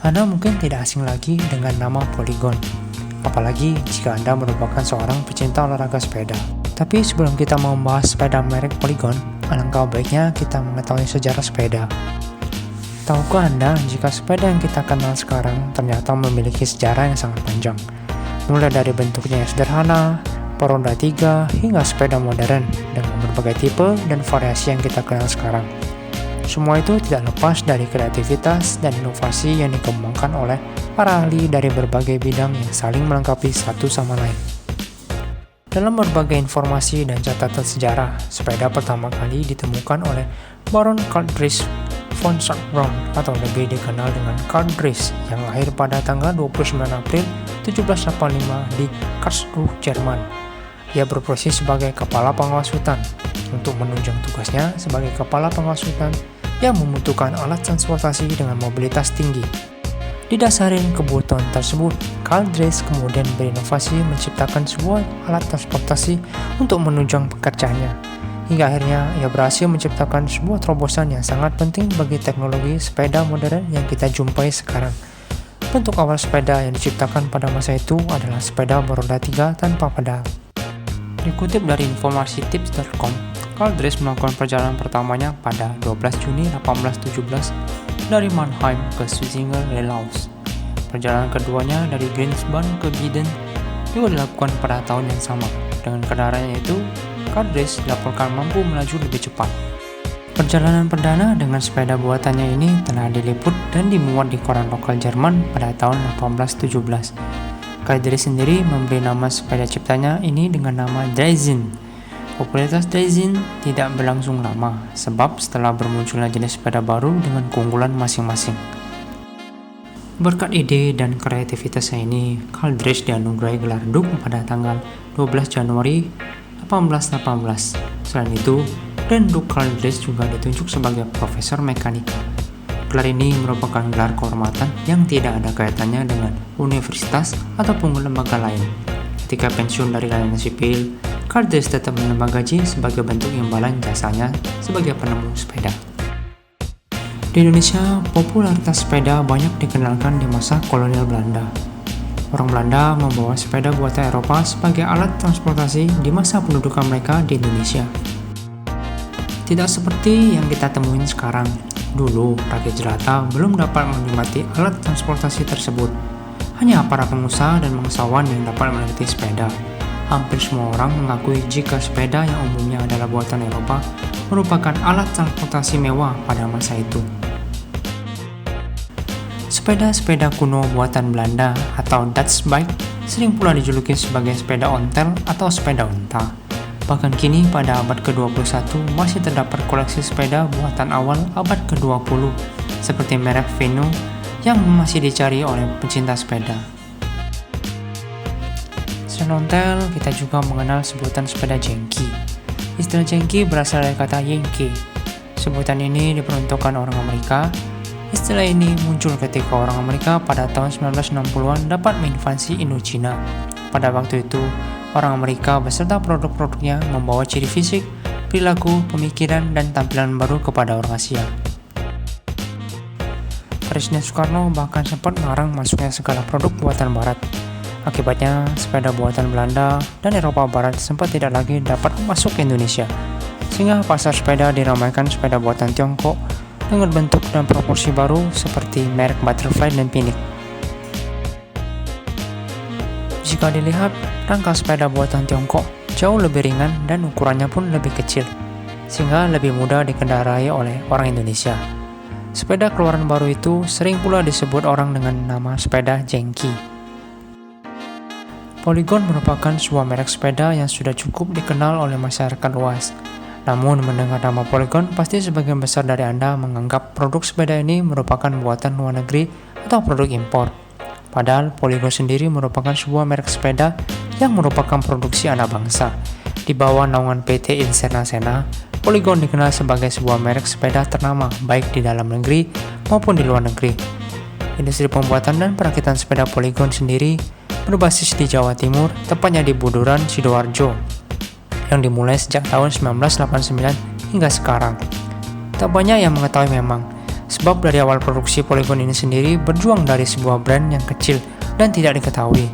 Anda mungkin tidak asing lagi dengan nama Polygon, apalagi jika Anda merupakan seorang pecinta olahraga sepeda. Tapi sebelum kita membahas sepeda merek Polygon, alangkah baiknya kita mengetahui sejarah sepeda. Tahukah Anda jika sepeda yang kita kenal sekarang ternyata memiliki sejarah yang sangat panjang? Mulai dari bentuknya yang sederhana, roda 3, hingga sepeda modern dengan berbagai tipe dan variasi yang kita kenal sekarang. Semua itu tidak lepas dari kreativitas dan inovasi yang dikembangkan oleh para ahli dari berbagai bidang yang saling melengkapi satu sama lain. Dalam berbagai informasi dan catatan sejarah, sepeda pertama kali ditemukan oleh Baron Karl Dries von Schönbrunn atau lebih dikenal dengan Karl Dries yang lahir pada tanggal 29 April 1785 di Karlsruhe, Jerman. Ia berprofesi sebagai kepala pengawas hutan. Untuk menunjang tugasnya sebagai kepala pengawas hutan, yang membutuhkan alat transportasi dengan mobilitas tinggi. Didasari kebutuhan tersebut, Karl Dries kemudian berinovasi menciptakan sebuah alat transportasi untuk menunjang pekerjaannya. Hingga akhirnya ia berhasil menciptakan sebuah terobosan yang sangat penting bagi teknologi sepeda modern yang kita jumpai sekarang. Bentuk awal sepeda yang diciptakan pada masa itu adalah sepeda beroda 3 tanpa pedal. Dikutip dari informasi tips.com, Karl Dries melakukan perjalanan pertamanya pada 12 Juni 1817 dari Mannheim ke Zwickau-Lelhaus. Perjalanan keduanya dari Greenspan ke Gieden juga dilakukan pada tahun yang sama. Dengan kendaraannya itu, Karl Dries dilaporkan mampu melaju lebih cepat. Perjalanan perdana dengan sepeda buatannya ini telah diliput dan dimuat di koran lokal Jerman pada tahun 1817. Karl Dries sendiri memberi nama sepeda ciptanya ini dengan nama Draisine. Popularitas Draisine tidak berlangsung lama, sebab setelah bermunculnya jenis sepeda baru dengan keunggulan masing-masing. Berkat ide dan kreativitasnya ini, Karl Dries dianugerahi gelar Duke pada tanggal 12 Januari 1818. Selain itu, Grand Duke Karl Dries juga ditunjuk sebagai profesor mekanika. Gelar ini merupakan gelar kehormatan yang tidak ada kaitannya dengan universitas ataupun lembaga lain. Ketika pensiun dari layanan sipil, Karl Dries tetap menerima gaji sebagai bentuk imbalan jasanya sebagai penemu sepeda. Di Indonesia, popularitas sepeda banyak dikenalkan di masa kolonial Belanda. Orang Belanda membawa sepeda buatan Eropa sebagai alat transportasi di masa pendudukan mereka di Indonesia. Tidak seperti yang kita temuin sekarang. Dulu, rakyat jelata belum dapat menikmati alat transportasi tersebut. Hanya para pengusaha dan bangsawan yang dapat menikmati sepeda. Hampir semua orang mengakui jika sepeda yang umumnya adalah buatan Eropa merupakan alat transportasi mewah pada masa itu. Sepeda-sepeda kuno buatan Belanda atau Dutch bike sering pula dijuluki sebagai sepeda ontel atau sepeda unta. Bahkan kini pada abad ke-21 masih terdapat koleksi sepeda buatan awal abad ke-20 seperti merek Veno yang masih dicari oleh pecinta sepeda. Selain ontel, kita juga mengenal sebutan sepeda jengki. Istilah jengki berasal dari kata Yankee. Sebutan ini diperuntukkan orang Amerika. Istilah ini muncul ketika orang Amerika pada tahun 1960-an dapat menginvasi Indochina. Pada waktu itu, orang Amerika beserta produk-produknya membawa ciri fisik, perilaku, pemikiran, dan tampilan baru kepada orang Asia. Presiden Soekarno bahkan sempat melarang masuknya segala produk buatan Barat. Akibatnya, sepeda buatan Belanda dan Eropa Barat sempat tidak lagi dapat masuk ke Indonesia, sehingga pasar sepeda diramaikan sepeda buatan Tiongkok dengan bentuk dan proporsi baru seperti merek Butterfly dan Pinnik. Jika dilihat, rangka sepeda buatan Tiongkok jauh lebih ringan dan ukurannya pun lebih kecil, sehingga lebih mudah dikendarai oleh orang Indonesia. Sepeda keluaran baru itu sering pula disebut orang dengan nama sepeda jengki. Polygon merupakan sebuah merek sepeda yang sudah cukup dikenal oleh masyarakat luas. Namun mendengar nama Polygon, pasti sebagian besar dari Anda menganggap produk sepeda ini merupakan buatan luar negeri atau produk impor. Padahal Polygon sendiri merupakan sebuah merek sepeda yang merupakan produksi anak bangsa. Di bawah naungan PT Insena Sena, Polygon dikenal sebagai sebuah merek sepeda ternama baik di dalam negeri maupun di luar negeri. Industri pembuatan dan perakitan sepeda Polygon sendiri berbasis di Jawa Timur, tepatnya di Buduran, Sidoarjo, yang dimulai sejak tahun 1989 hingga sekarang. Tak banyak yang mengetahui memang, Sebab dari awal produksi Polygon ini sendiri berjuang dari sebuah brand yang kecil dan tidak diketahui.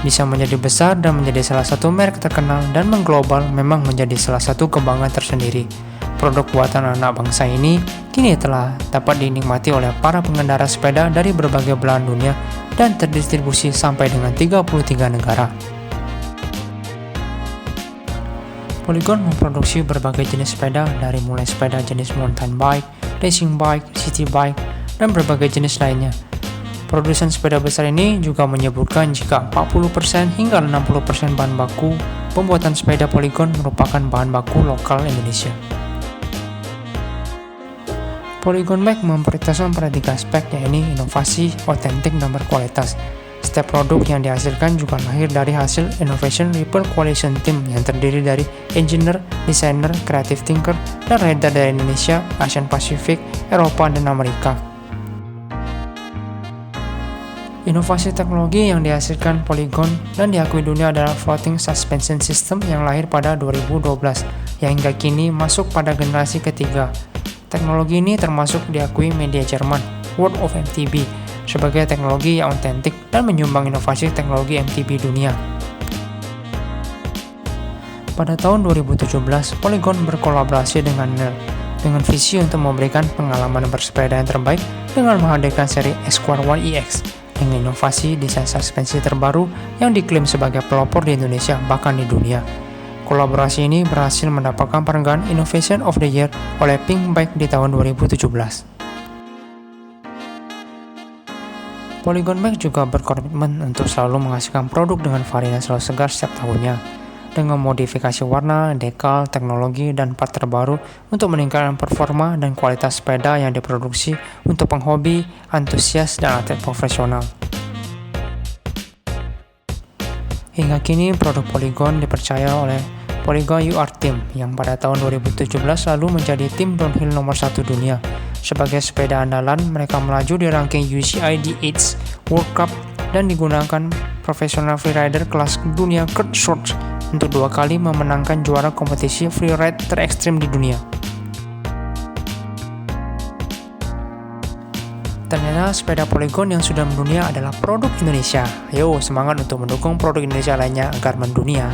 Bisa menjadi besar dan menjadi salah satu merek terkenal dan mengglobal memang menjadi salah satu kebanggaan tersendiri. Produk buatan anak bangsa ini kini telah dapat dinikmati oleh para pengendara sepeda dari berbagai belahan dunia dan terdistribusi sampai dengan 33 negara. Polygon memproduksi berbagai jenis sepeda dari mulai sepeda jenis mountain bike, racing bike, city bike, dan berbagai jenis lainnya. Produsen sepeda besar ini juga menyebutkan jika 40% hingga 60% bahan baku pembuatan sepeda Polygon merupakan bahan baku lokal Indonesia. Polygon Bike memprioritaskan pada 3 aspek, yaitu inovasi, otentik, dan berkualitas. Setiap produk yang dihasilkan juga lahir dari hasil Innovation Ripple Coalition Team yang terdiri dari engineer, designer, creative thinker, dan rider dari Indonesia, Asia Pasifik, Eropa, dan Amerika. Inovasi teknologi yang dihasilkan Polygon dan diakui dunia adalah Floating Suspension System yang lahir pada 2012, yang hingga kini masuk pada generasi ketiga. Teknologi ini termasuk diakui media Jerman, World of MTB, sebagai teknologi yang otentik dan menyumbang inovasi teknologi MTB dunia. Pada tahun 2017, Polygon berkolaborasi dengan NER dengan visi untuk memberikan pengalaman bersepeda yang terbaik dengan menghadirkan seri Esquire 1EX dengan inovasi desain suspensi terbaru yang diklaim sebagai pelopor di Indonesia bahkan di dunia. Kolaborasi ini berhasil mendapatkan penghargaan Innovation of the Year oleh Pink Bike di tahun 2017. Polygon Bike juga berkomitmen untuk selalu menghasilkan produk dengan varian selalu segar setiap tahunnya, dengan modifikasi warna, dekal, teknologi, dan part terbaru untuk meningkatkan performa dan kualitas sepeda yang diproduksi untuk penghobi, antusias, dan atlet profesional. Hingga kini produk Polygon dipercaya oleh Polygon UR Team yang pada tahun 2017 lalu menjadi tim downhill nomor 1 dunia. Sebagai sepeda andalan, mereka melaju di ranking UCI D8 World Cup dan digunakan profesional freerider kelas dunia Kurt Schwartz untuk 2 kali memenangkan juara kompetisi freeride terekstrim di dunia. Ternyata sepeda Polygon yang sudah mendunia adalah produk Indonesia. Ayo semangat untuk mendukung produk Indonesia lainnya agar mendunia.